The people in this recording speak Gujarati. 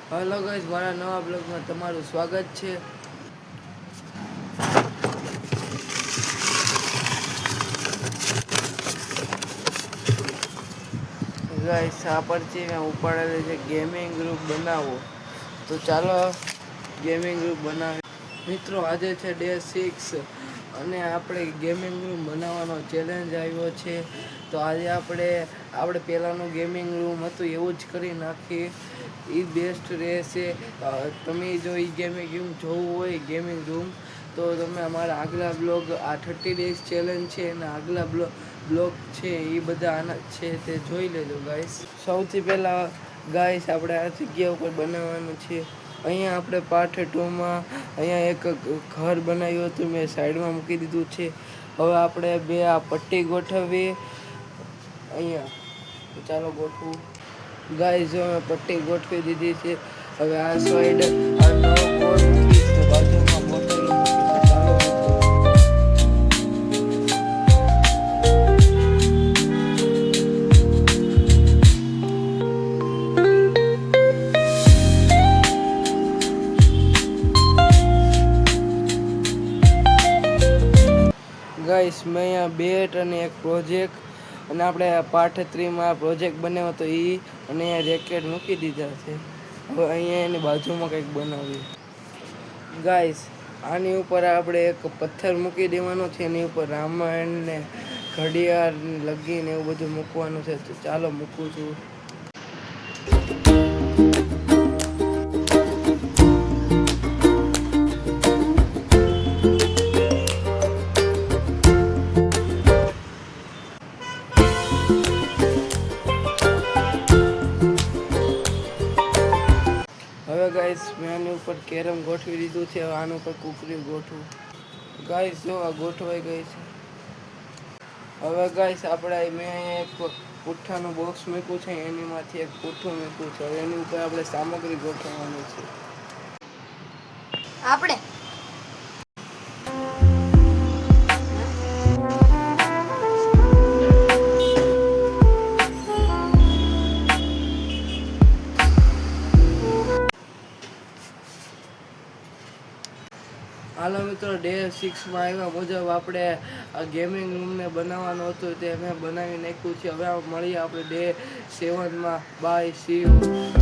હેલો ગાઈસ, મારા નવા બ્લોગમાં તમારું સ્વાગત છે. ગાઈસ, આ પરથી મેં ઉપાડેલી છે ગેમિંગ ગ્રુપ બનાવો. તો ચાલો ગેમિંગ ગ્રુપ બનાવી. મિત્રો, આજે છે ડે 6 અને આપણે ગેમિંગ રૂમ બનાવવાનો ચેલેન્જ આવ્યો છે. તો આજે આપણે પહેલાંનું ગેમિંગ રૂમ હતું એવું જ કરી નાખીએ. એ બેસ્ટ રહેશે. તમે જો એ ગેમિંગ રૂમ જોવું હોય ગેમિંગ રૂમ, તો તમે અમારા આગલા બ્લોગ આ 30 ડેઝ ચેલેન્જ છે અને આગલા બ્લોગ છે એ બધા આના છે તે જોઈ લેજો ગાઈસ. સૌથી પહેલાં ગાઈસ આપણે આ જગ્યા ઉપર બનાવવાનું છે. અહીંયા આપણે પાર્ટ 2માં અહીંયા એક ઘર બનાવ્યું હતું, મેં સાઈડમાં મૂકી દીધું છે. હવે આપણે બે આ પટ્ટી ગોઠવીએ અહીંયા. ચાલો ગોઠવું. ગાઈસ, જો મેં પટ્ટી ગોઠવી દીધી છે. હવે આ સાઈડ આ નવો બોર્ડ મૂકીશ તો બાજુમાં બોટલ મૂકીશ. ચાલો ગાઈસ, મેં અહીંયા બેટ અને એક પ્રોજેક્ટ અને આપણે પાર્ટ 3માં પ્રોજેક્ટ બનાવ્યો તો એ અને અહીંયા રેકેટ મૂકી દીધા છે. હવે અહીંયા એની બાજુમાં કંઈક બનાવીએ. ગાઈસ, આની ઉપર આપણે એક પથ્થર મૂકી દેવાનો છે. એની ઉપર રામાયણ ને ઘડિયાળ લગીને એવું બધું મૂકવાનું છે. તો ચાલો મૂકું છું. હવે ગાઈસ, મેં આની ઉપર કેરમ ગોઠવી દીધું છે. હવે આની ઉપર કુકરી ગોઠવું. ગાઈસ, જો આ ગોઠવાઈ ગઈ છે. હવે ગાઈસ, મેં અહીંયા એક પુઠ્ઠાનું બોક્સ મૂક્યું છે. એનીમાંથી એક પુઠ્ઠું મૂક્યું છે. હવે એની ઉપર આપણે સામગ્રી ગોઠવવાની છે. આપણે હાલો મિત્રો, ડે 6માં આવ્યા મુજબ આપણે આ ગેમિંગ રૂમને બનાવવાનું હતું તે મેં બનાવી નાખ્યું છે. હવે મળીએ આપણે ડે 7માં. Bye, see you.